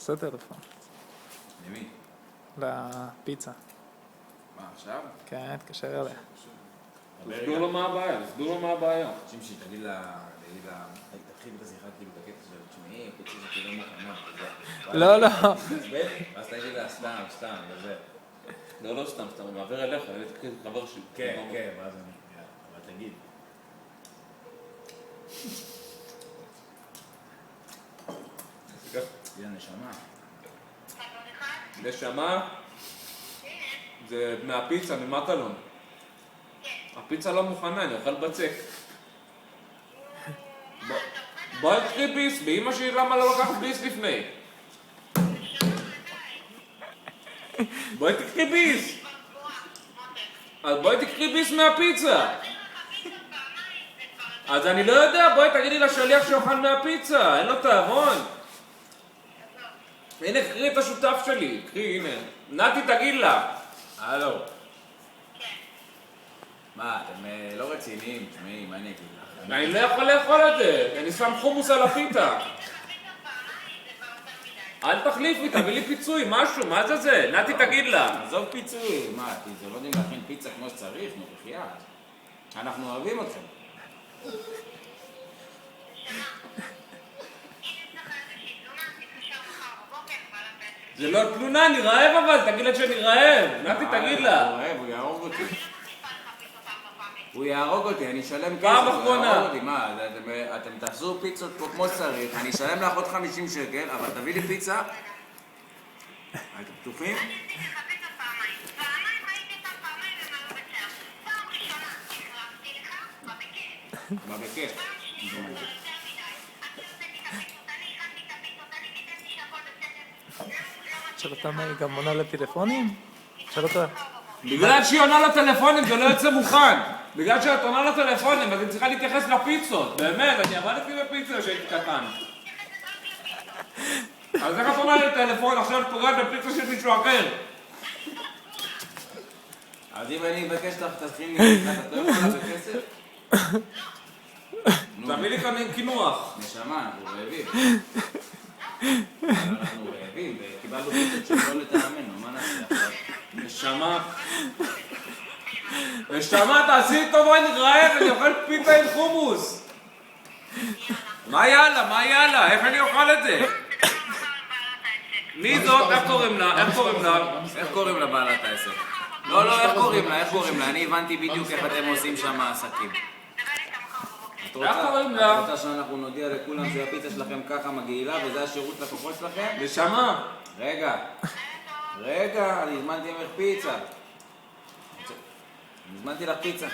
עושה טלפון. למי? לפיצה. מה, עכשיו? כן, תקשר אליה. תסביר לו מה הבעיה. שמשי, תגיד לה, תתחיל את השיחה כאילו בקטע של תשמעי, פיצה זה כאילו מוכנה. לא. ואז תגיד לה, סתם, וזה. לא סתם, אני מעביר אליך, אני תקריא את חבר שלי. כן, ואז אני... אבל תגיד. זה נשמה. נשמה? זה מהפיצה, ממטלון. הפיצה לא מוכנה, אני אוכל בצק. בואי תקחי ביס, באמא שלי למה לא לקחת ביס לפני? בואי תקחי ביס! אז בואי תקחי ביס מהפיצה! אז אני לא יודע, בואי תגידי לשליח שאוכל מהפיצה, אין לו תאבון. הנה, קחי את השותף שלי, קחי, הנה. נתי, תגיד לה. הלו. מה, אתם לא רציניים, תשמעי, מה אני אגיד לך? אני לא יכול לאכול את זה, אני שם חומוס על הפיתה. אל תחליפי, תביא לי פיצוי, משהו, מה זה זה? נתי, תגיד לה. עזוב פיצוי, מה, כי זה לא יודעים להכין פיצה כמו שצריך, נו בחייאת. אנחנו אוהבים אתכם. זה לא תלונה, אני רעב אבל, תגיד לה שאני רעב. נתי, תגיד לה. הוא רעב, הוא יהרוג אותי. הוא יהרוג אותי, אני אשלם כסף, פעם הוא אחרונה. יהרוג אותי, מה, אתם תעשו פיצות פה כמו שצריך, אני אשלם לך עוד 50 שקל, אבל תביא לי פיצה. אתם פתוחים? מה בכיף? תשאל אותה מה היא גם עונה לטלפונים? תשאל אותה. בגלל שהיא עונה לטלפונים זה לא יוצא מוכן. בגלל שאת עונה לטלפונים אז אני צריכה להתייחס לפיצות. באמת, אני עבדתי בפיצה כשהייתי קטן. אז איך את עונה לטלפון עכשיו את פוגעת בפיצה של מישהו אחר? אז אם אני אבקש לך תתחיל לקחת, את לא יכולה בכסף? תביא לי כאן קינוח. נשמה, אנחנו רעבים. אנחנו רעבים, וקיבלנו פיצות שלא לטעמנו, מה נעשה עכשיו? נשמה, תעשי טובה, אני רעב, אני אוכל פיתה עם חומוס. מה יאללה? איך אני אוכל את זה? מי זאת? איך קוראים לה? איך קוראים לה בעלת העסק? לא, איך קוראים לה? אני הבנתי בדיוק איך אתם עושים שם עסקים. את רוצה שאנחנו נודיע לכולם שהפיצה שלכם ככה מגעילה וזה השירות לקוחות שלכם? נשמה. רגע, אני הזמנתי ממך פיצה. הזמנתי לך פיצה.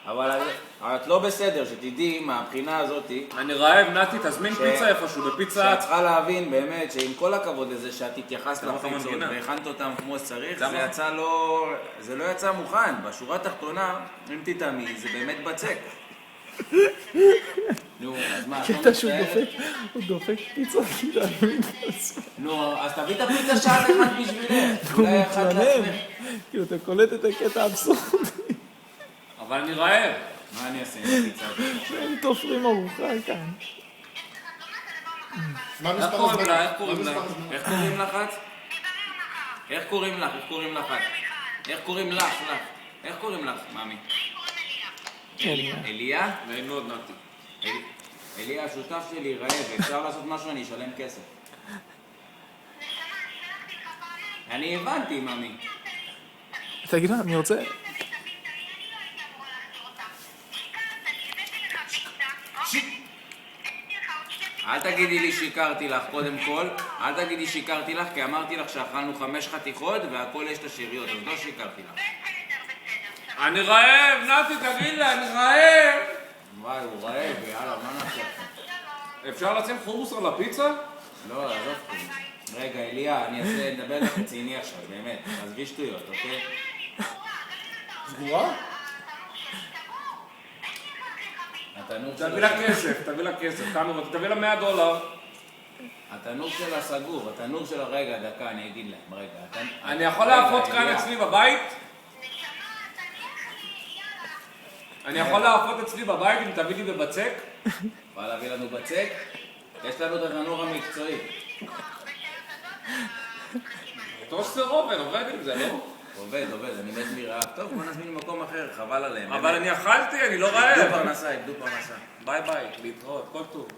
אבל את לא בסדר, שתדעי מהבחינה הזאת. אני רעב, נתי, תזמין פיצה איפשהו, בפיצה. שאת צריכה להבין באמת שעם כל הכבוד לזה שאת התייחסת לפיצות והכנת אותם כמו שצריך, זה לא יצא מוכן. בשורה התחתונה, אם תטעמי, זה באמת בצק. נו, אז מה, את לא קטע שהוא דופק פיצה כאילו. נו, אז תביא את הפיצה שעה אחד בשבילך. הוא מתלונן. כאילו, אתה קולט את הקטע האבסורדי. אבל אני רעב. מה אני אעשה עם הפיצה הזאת? הם תופרים ארוחה כאן. איך קוראים לה? איך קוראים לך את? איך קוראים לך? איך קוראים לך? איך קוראים לך, מאמי? אליה? נהנו עוד נתי. אליה, השותף שלי רעב, אפשר לעשות משהו, אני אשלם כסף. אני הבנתי, מאמי. תגיד לה, אני רוצה... אל תגידי לי שיקרתי לך, קודם כל. אל תגידי שיקרתי לך, כי אמרתי לך שאכלנו 5 חתיכות והכל יש את השאריות, אז לא שיקרתי לך. אני רעב, נתי, תגיד לה, אני רעב. וואי, הוא רעב, יאללה, מה נעשה לכם? אפשר לשים חומוס על הפיצה? לא, עזוב כזה. רגע, אליה, אני אדבר לך רציני עכשיו, באמת. עזבי שטויות, אוקיי? סגורה? תביא לה כסף, תביא לה $100. התנור שלה סגור, התנור שלה, רגע, דקה, אני אגיד להם, רגע. אני יכול להפות כאן אצלי בבית? אני יכול להפות אצלי בבית אם תביא לי בבצק? בא להביא לנו בצק? יש לנו את התנור המקצועי. טוסטר אובן, עובד עם זה, לא? עובד, אני מת מרעב. טוב, בוא נזמין מקום אחר, חבל עליהם. אבל אני אכלתי, אני לא איבדו רעב. פרנסה. ביי ביי, להתראות, כל טוב.